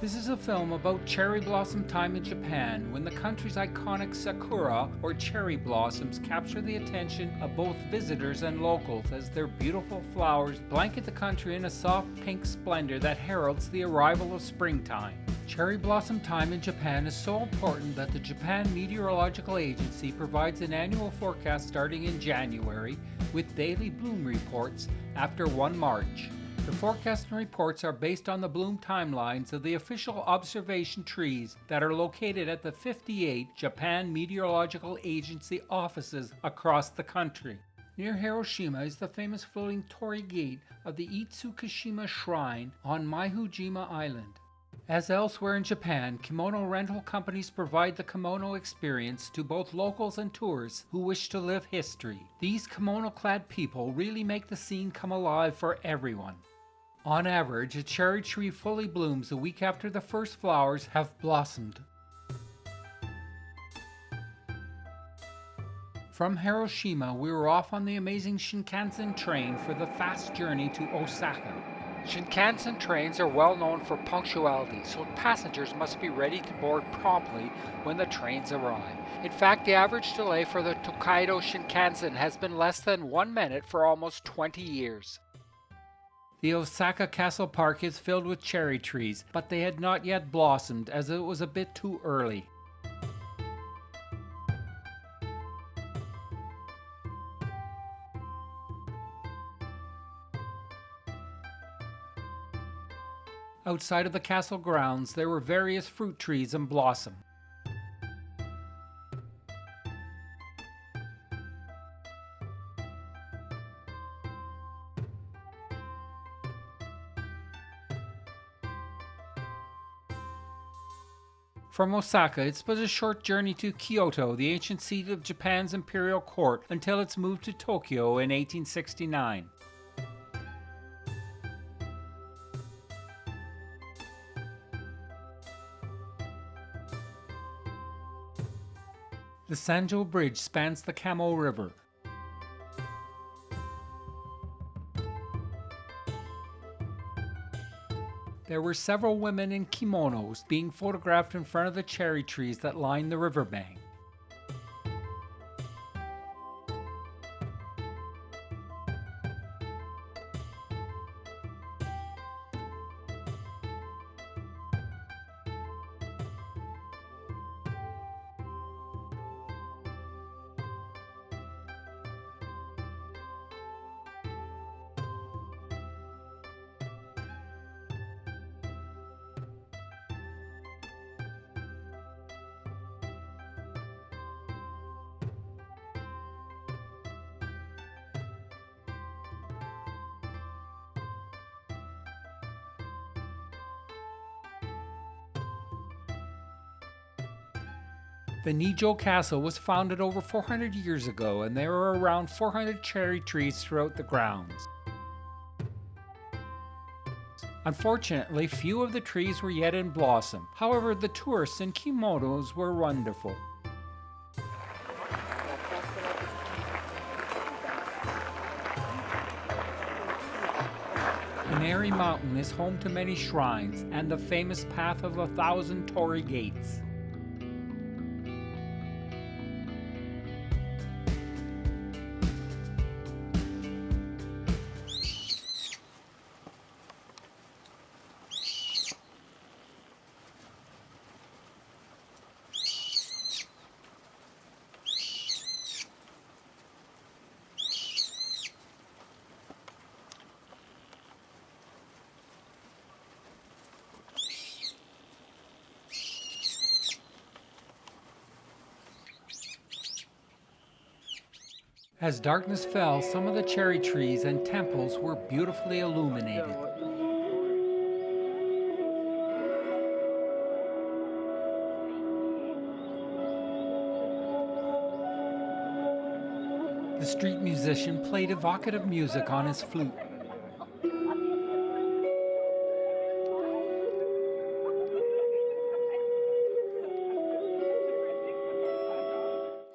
This is a film about cherry blossom time in Japan when the country's iconic sakura or cherry blossoms capture the attention of both visitors and locals as their beautiful flowers blanket the country in a soft pink splendor that heralds the arrival of springtime. Cherry blossom time in Japan is so important that the Japan Meteorological Agency provides an annual forecast starting in January with daily bloom reports after 1 March. The forecast and reports are based on the bloom timelines of the official observation trees that are located at the 58 Japan Meteorological Agency offices across the country. Near Hiroshima is the famous floating torii gate of the Itsukishima Shrine on Maihujima Island. As elsewhere in Japan, kimono rental companies provide the kimono experience to both locals and tourists who wish to live history. These kimono-clad people really make the scene come alive for everyone. On average, a cherry tree fully blooms a week after the first flowers have blossomed. From Hiroshima, we were off on the amazing Shinkansen train for the fast journey to Osaka. Shinkansen trains are well known for punctuality, so passengers must be ready to board promptly when the trains arrive. In fact, the average delay for the Tokaido Shinkansen has been less than 1 minute for almost 20 years. The Osaka Castle Park is filled with cherry trees, but they had not yet blossomed as it was a bit too early. Outside of the castle grounds, there were various fruit trees in blossom. From Osaka, it's but a short journey to Kyoto, the ancient seat of Japan's imperial court, until its move to Tokyo in 1869. The Sanjo Bridge spans the Kamo River. There were several women in kimonos being photographed in front of the cherry trees that line the riverbank. The Nijo Castle was founded over 400 years ago, and there are around 400 cherry trees throughout the grounds. Unfortunately, few of the trees were yet in blossom. However, the tourists in kimonos were wonderful. Inari Mountain is home to many shrines and the famous Path of 1,000 Torii Gates. As darkness fell, some of the cherry trees and temples were beautifully illuminated. The street musician played evocative music on his flute.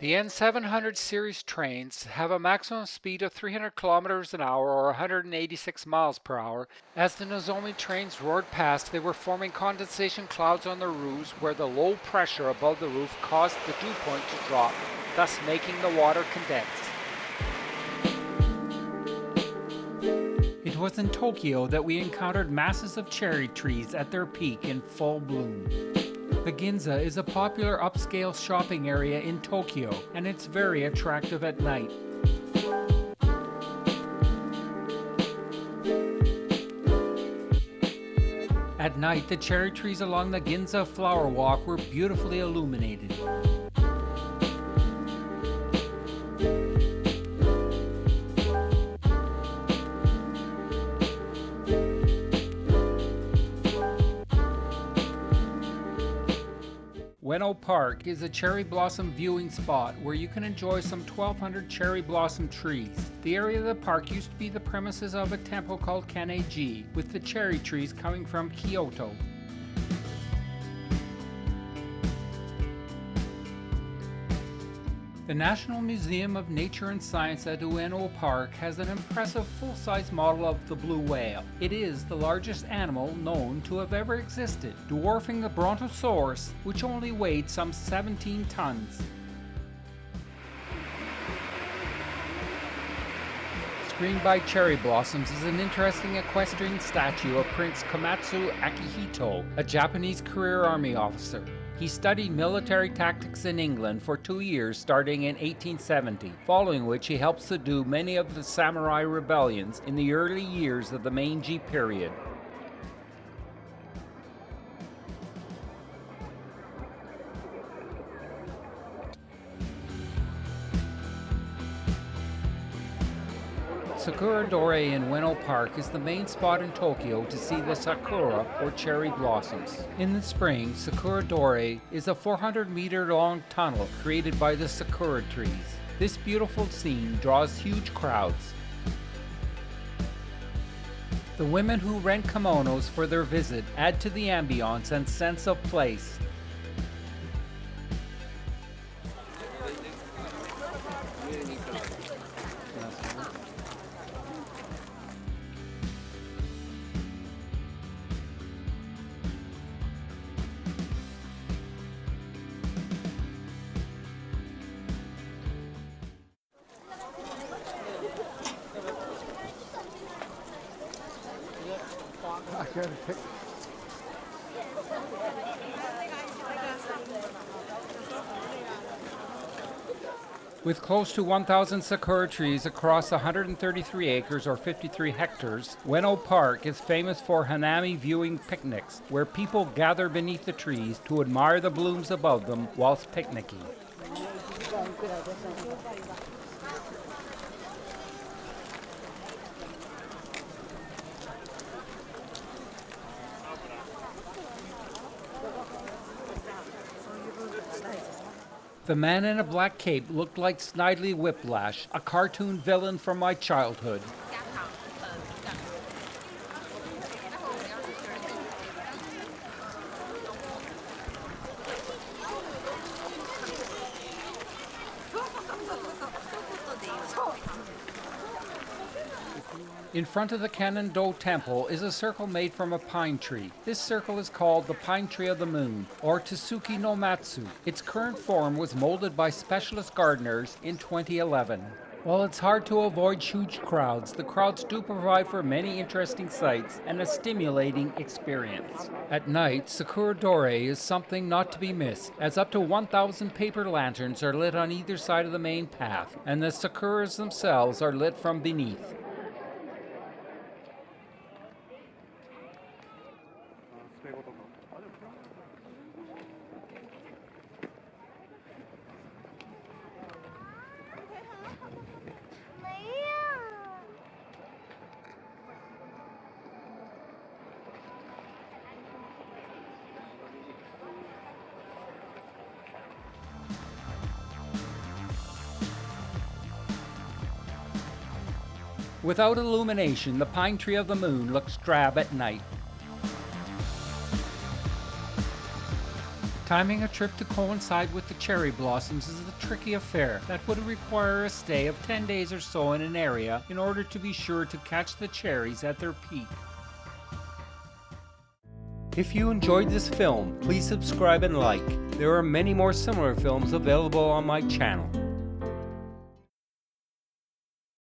The N700 series trains have a maximum speed of 300 kilometers an hour or 186 miles per hour. As the Nozomi trains roared past, they were forming condensation clouds on the roofs where the low pressure above the roof caused the dew point to drop, thus making the water condense. It was in Tokyo that we encountered masses of cherry trees at their peak in full bloom. The Ginza is a popular upscale shopping area in Tokyo, and it's very attractive at night. At night, the cherry trees along the Ginza Flower Walk were beautifully illuminated. Ueno Park is a cherry blossom viewing spot where you can enjoy some 1,200 cherry blossom trees. The area of the park used to be the premises of a temple called Kanneji, with the cherry trees coming from Kyoto. The National Museum of Nature and Science at Ueno Park has an impressive full-size model of the blue whale. It is the largest animal known to have ever existed, dwarfing the Brontosaurus, which only weighed some 17 tons. Screened by cherry blossoms is an interesting equestrian statue of Prince Komatsu Akihito, a Japanese career army officer. He studied military tactics in England for 2 years starting in 1870, following which he helped subdue many of the samurai rebellions in the early years of the Meiji period. Sakura Dore in Ueno Park is the main spot in Tokyo to see the sakura or cherry blossoms. In the spring, Sakura Dore is a 400-meter-long tunnel created by the sakura trees. This beautiful scene draws huge crowds. The women who rent kimonos for their visit add to the ambiance and sense of place. With close to 1,000 sakura trees across 133 acres or 53 hectares, Ueno Park is famous for hanami viewing picnics, where people gather beneath the trees to admire the blooms above them whilst picnicking. The man in a black cape looked like Snidely Whiplash, a cartoon villain from my childhood. In front of the Kannon-do Temple is a circle made from a pine tree. This circle is called the Pine Tree of the Moon, or Tsuki no Matsu. Its current form was molded by specialist gardeners in 2011. While it's hard to avoid huge crowds, the crowds do provide for many interesting sights and a stimulating experience. At night, Sakura Dore is something not to be missed, as up to 1,000 paper lanterns are lit on either side of the main path, and the sakuras themselves are lit from beneath. Without illumination, the Pine Tree of the Moon looks drab at night. Timing a trip to coincide with the cherry blossoms is a tricky affair that would require a stay of 10 days or so in an area in order to be sure to catch the cherries at their peak. If you enjoyed this film, please subscribe and like. There are many more similar films available on my channel.